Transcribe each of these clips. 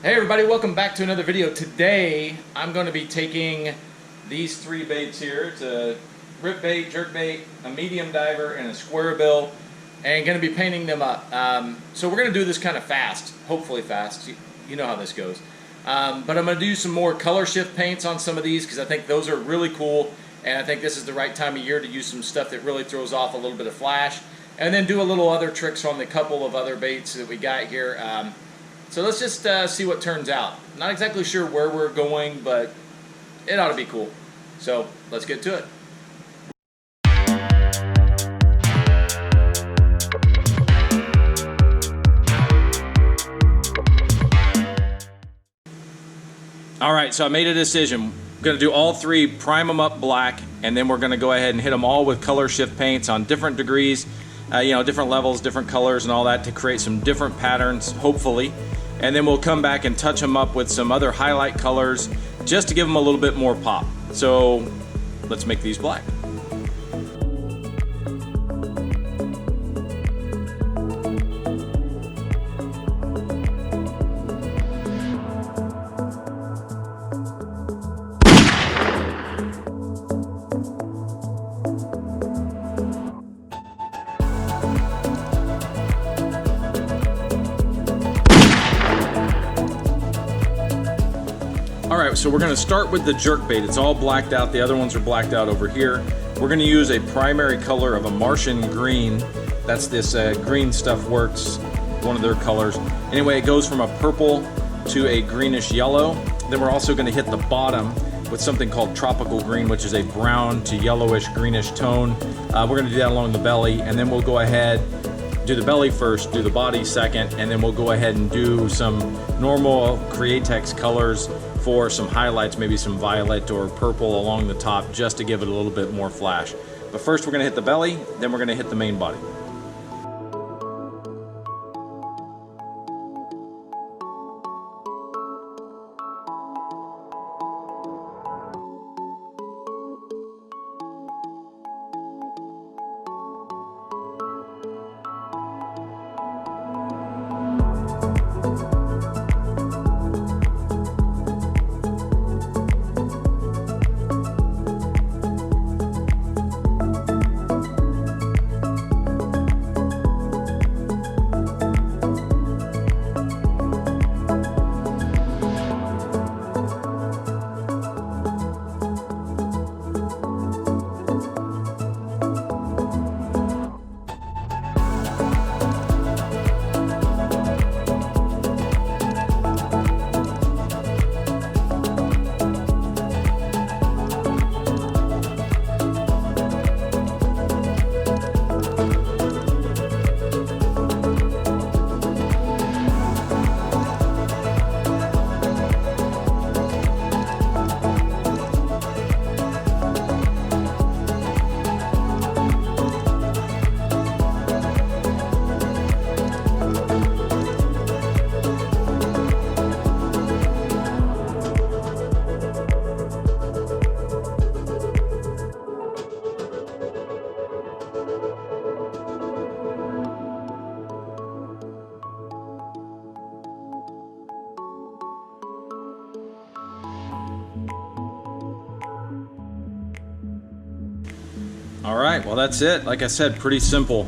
Hey everybody, welcome back to another video. Today I'm going to be taking these three baits here. It's a rip bait, jerk bait, a medium diver, and a square bill, and going to be painting them up. So we're going to do this kind of fast, hopefully fast. You know how this goes. But I'm going to do some more color shift paints on some of these because I think those are really cool, and I think this is the right time of year to use some stuff that really throws off a little bit of flash, and then do a little other tricks on the couple of other baits that we got here. So let's just see what turns out. Not exactly sure where we're going, but it ought to be cool. So let's get to it. All right, so I made a decision. I'm gonna do all three, prime them up black, and then we're gonna go ahead and hit them all with color shift paints on different degrees, different levels, different colors and all that to create some different patterns, hopefully. And then we'll come back and touch them up with some other highlight colors just to give them a little bit more pop. So let's make these black. Alright, so we're going to start with the jerkbait. It's all blacked out. The other ones are blacked out over here. We're going to use a primary color of a Martian green. That's this Green Stuff Works, one of their colors. Anyway, it goes from a purple to a greenish yellow. Then we're also going to hit the bottom with something called tropical green, which is a brown to yellowish greenish tone. We're going to do that along the belly, and then we'll go ahead, do the belly first, do the body second, and then we'll go ahead and do some normal Createx colors for some highlights, maybe some violet or purple along the top, just to give it a little bit more flash. But first we're gonna hit the belly, then we're gonna hit the main body. All right, well that's it. Like I said, pretty simple.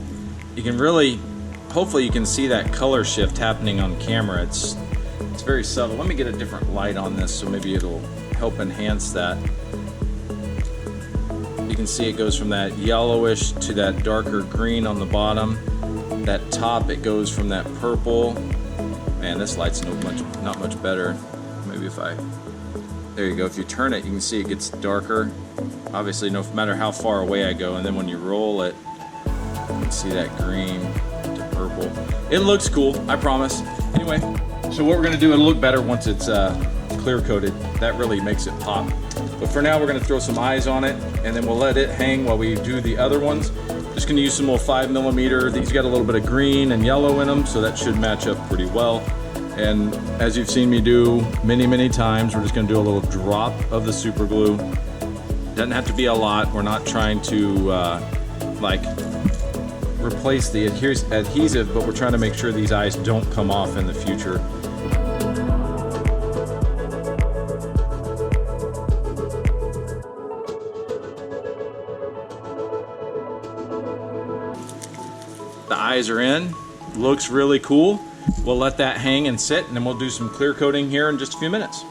You can really, hopefully you can see that color shift happening on camera. It's very subtle. Let me get a different light on this so maybe it'll help enhance that. You can see it goes from that yellowish to that darker green on the bottom. That top, it goes from that purple. Man, this light's not much better. Maybe if there you go. If you turn it, you can see it gets darker. Obviously, no matter how far away I go, and then when you roll it, you can see that green to purple. It looks cool, I promise. Anyway, so what we're gonna do, it'll look better once it's clear coated. That really makes it pop. But for now, we're gonna throw some eyes on it, and then we'll let it hang while we do the other ones. Just gonna use some little 5mm. These got a little bit of green and yellow in them, so that should match up pretty well. And as you've seen me do many times, we're just gonna do a little drop of the super glue. Doesn't have to be a lot. We're not trying to like replace the adhesive, but we're trying to make sure these eyes don't come off in the future. eyes are in. Looks really cool. We'll let that hang and sit, and then we'll do some clear coating here in just a few minutes.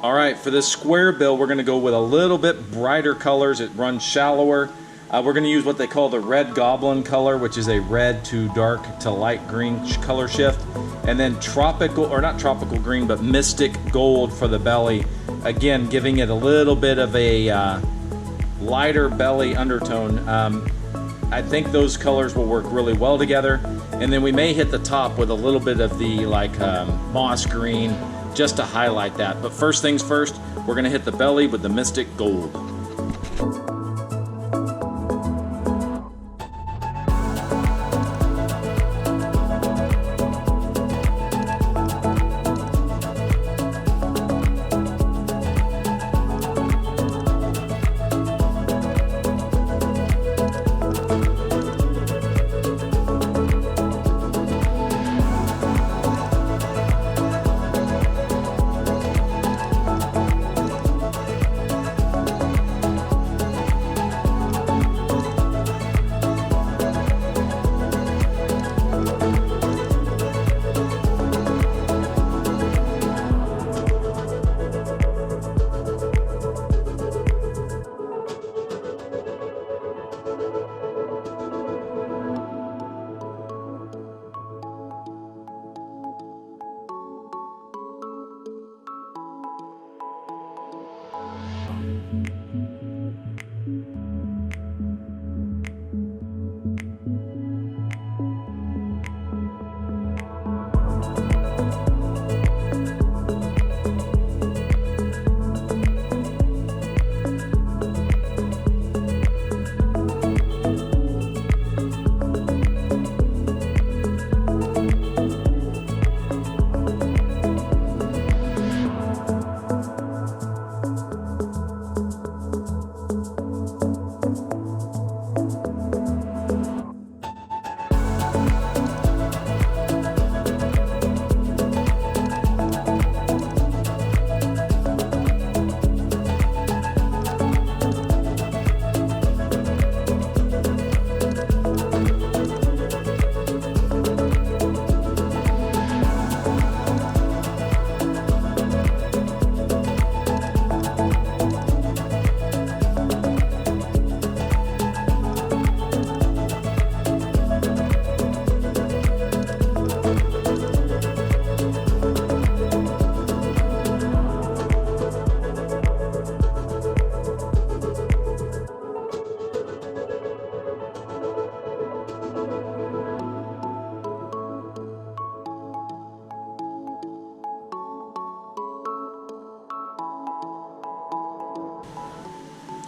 All right, for this square bill, we're gonna go with a little bit brighter colors. It runs shallower. We're gonna use what they call the red goblin color, which is a red to dark to light green color shift. And then tropical, or not tropical green, but mystic gold for the belly. Again, giving it a little bit of a lighter belly undertone. I think those colors will work really well together. And then we may hit the top with a little bit of the like moss green, just to highlight that. But first things first, we're gonna hit the belly with the mystic gold.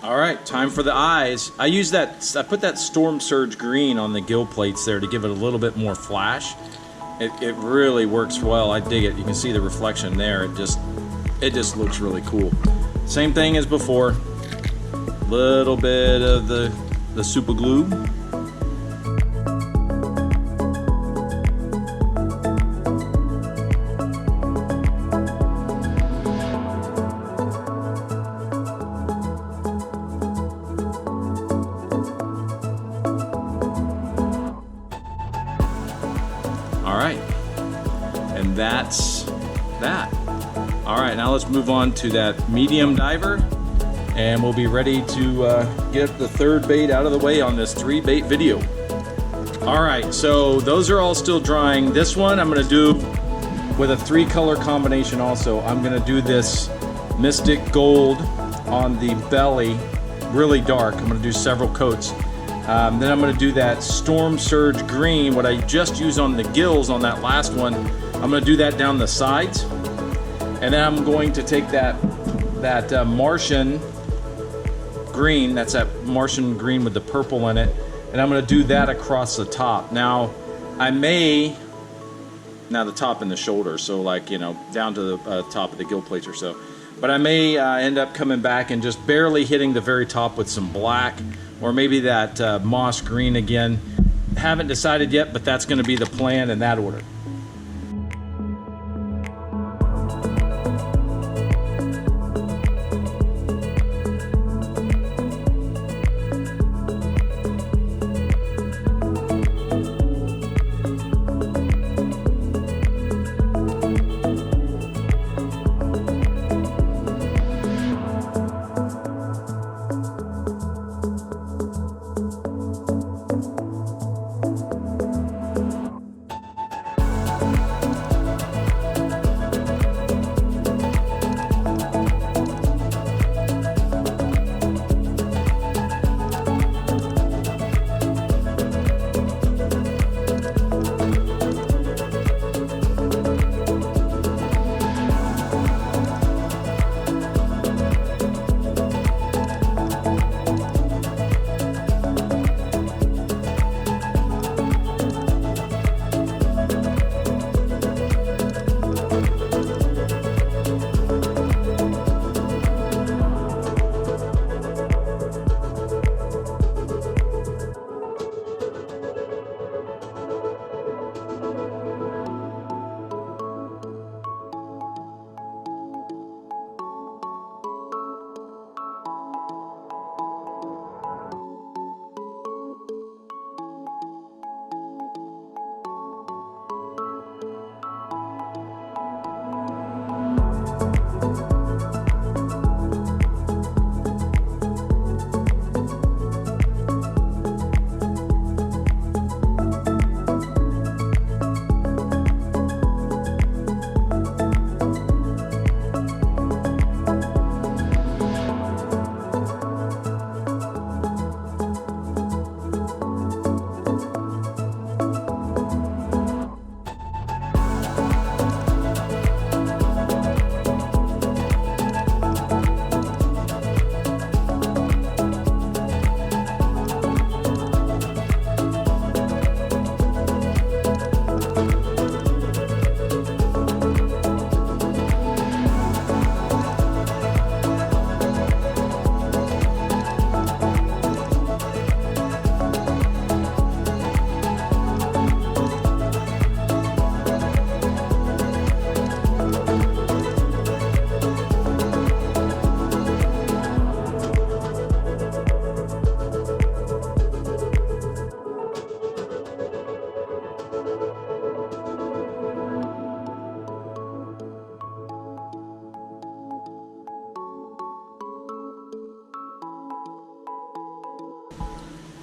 All right, time for the eyes. I put that Storm Surge green on the gill plates there to give it a little bit more flash. It really works well. I dig it. You can see the reflection there. It just looks really cool. Same thing as before. Little bit of the super glue. All right, and that's that. All right, now let's move on to that medium diver, and we'll be ready to get the third bait out of the way on this 3-bait video. All right, so those are all still drying. This one I'm gonna do with a 3-color combination also. I'm gonna do this Mystic Gold on the belly, really dark. I'm gonna do several coats. Then I'm going to do that Storm Surge green, what I just used on the gills on that last one. I'm going to do that down the sides. And then I'm going to take that Martian green, that's that Martian green with the purple in it, and I'm going to do that across the top. Now the top and the shoulder, so like, you know, down to the top of the gill plates or so. But I may end up coming back and just barely hitting the very top with some black, or maybe that moss green again. Haven't decided yet, but that's going to be the plan in that order.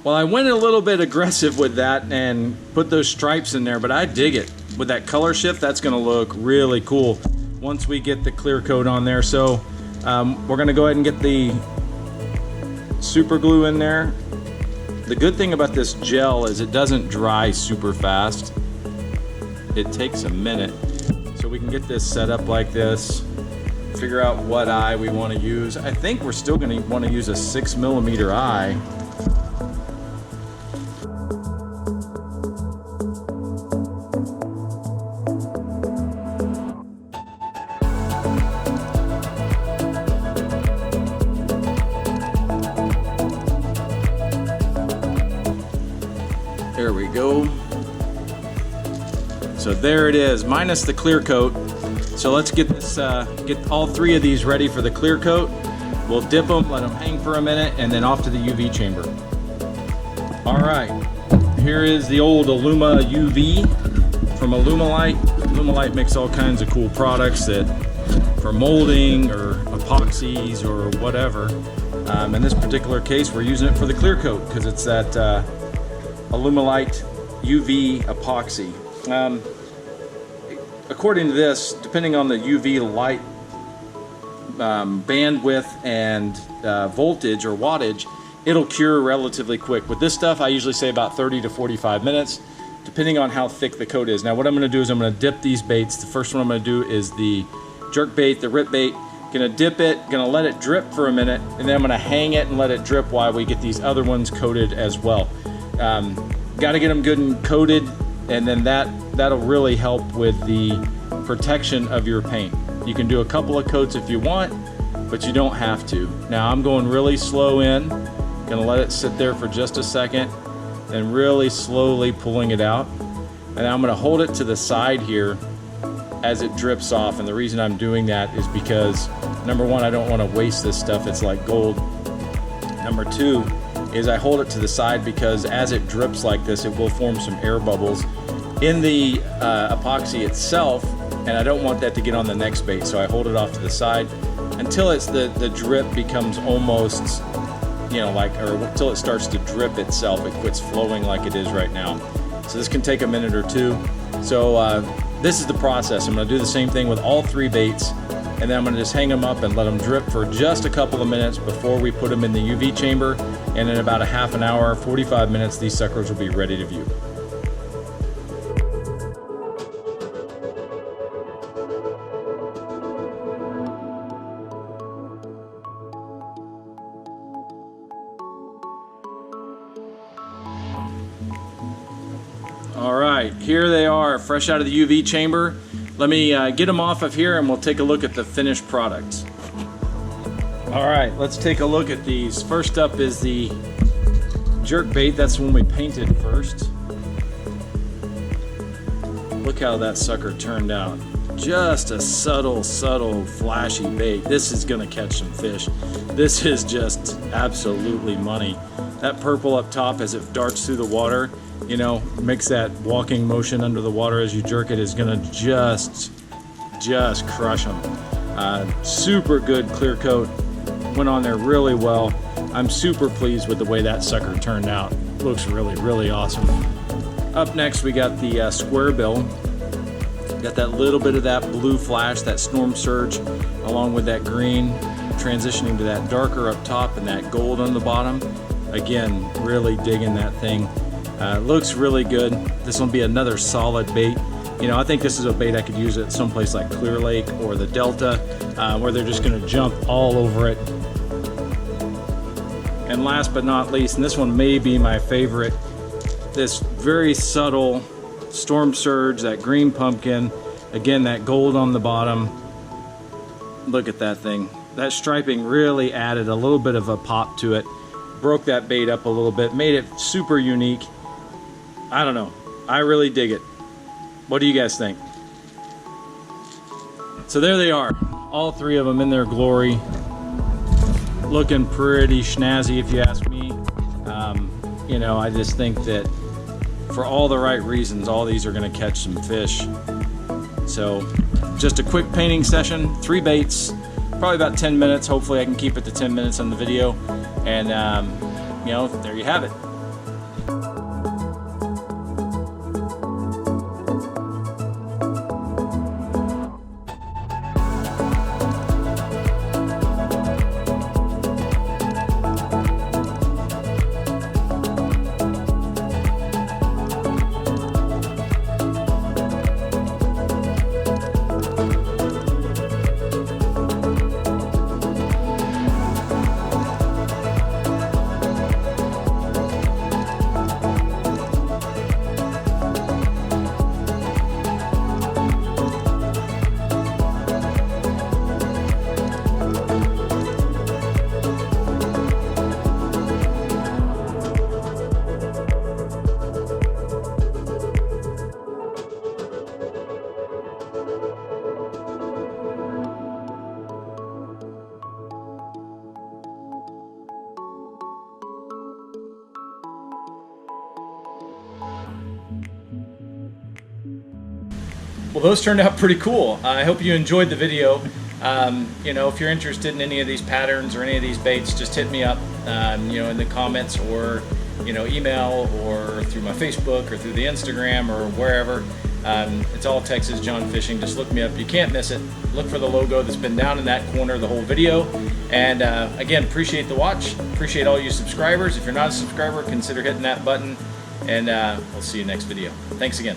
Well, I went a little bit aggressive with that and put those stripes in there, but I dig it. With that color shift, that's gonna look really cool once we get the clear coat on there. So we're gonna go ahead and get the super glue in there. The good thing about this gel is it doesn't dry super fast. It takes a minute. So we can get this set up like this, figure out what eye we wanna use. I think we're still gonna wanna use a 6mm eye. There we go. So there it is, minus the clear coat. So let's get this, get all 3 of these ready for the clear coat. We'll dip them, let them hang for a minute, and then off to the UV chamber. All right, here is the old Illuma UV from Illumilite. Illumilite makes all kinds of cool products that for molding or epoxies or whatever. In this particular case, we're using it for the clear coat because it's that Illumilite UV epoxy. According to this, depending on the UV light bandwidth and voltage or wattage, it'll cure relatively quick. With this stuff, I usually say about 30 to 45 minutes, depending on how thick the coat is. Now what I'm gonna do is I'm gonna dip these baits. The first one I'm gonna do is the jerkbait, the rip bait. Gonna dip it, gonna let it drip for a minute, and then I'm gonna hang it and let it drip while we get these other ones coated as well. Got to get them good and coated, and then that'll really help with the protection of your paint. You can do a couple of coats if you want, but you don't have to. Now I'm going really slow in, gonna let it sit there for just a second, and really slowly pulling it out. And I'm gonna hold it to the side here as it drips off, and the reason I'm doing that is because, number one, I don't want to waste this stuff, it's like gold. Number two is I hold it to the side because as it drips like this, it will form some air bubbles in the epoxy itself, and I don't want that to get on the next bait, so I hold it off to the side until it's the drip becomes almost, you know, like, or until it starts to drip itself, it quits flowing like it is right now. So this can take a minute or two. So this is the process. I'm gonna do the same thing with all 3 baits, and then I'm gonna just hang them up and let them drip for just a couple of minutes before we put them in the UV chamber, and in about a half an hour, 45 minutes, these suckers will be ready to view. All right, here they are, fresh out of the UV chamber. Let me get them off of here and we'll take a look at the finished products. All right, let's take a look at these. First up is the jerkbait. That's the one we painted first. Look how that sucker turned out. Just a subtle, flashy bait. This is gonna catch some fish. This is just absolutely money. That purple up top as it darts through the water, you know, makes that walking motion under the water as you jerk it, is gonna just crush them. Super good clear coat, went on there really well. I'm super pleased with the way that sucker turned out. Looks really awesome. Up next we got the square bill. Got that little bit of that blue flash, that storm surge, along with that green, transitioning to that darker up top and that gold on the bottom. Again, really digging that thing. Looks really good. This will be another solid bait. You know, I think this is a bait I could use at some place like Clear Lake or the Delta, where they're just gonna jump all over it. And last but not least, and this one may be my favorite, this very subtle storm surge, that green pumpkin, again that gold on the bottom. Look at that thing. That striping really added a little bit of a pop to it, broke that bait up a little bit, made it super unique. I don't know, I really dig it. What do you guys think? So there they are, all 3 of them in their glory, looking pretty snazzy if you ask me. You know, I just think that for all the right reasons, all these are gonna catch some fish. So just a quick painting session, 3 baits, probably about 10 minutes. Hopefully I can keep it to 10 minutes on the video. And you know, there you have it. Well, those turned out pretty cool. I hope you enjoyed the video. You know, if you're interested in any of these patterns or any of these baits, just hit me up, you know, in the comments, or, you know, email, or through my Facebook, or through the Instagram, or wherever. It's all Texas John Fishing. Just look me up. You can't miss it. Look for the logo that's been down in that corner the whole video. And again, appreciate the watch. Appreciate all you subscribers. If you're not a subscriber, consider hitting that button. And we'll see you next video. Thanks again.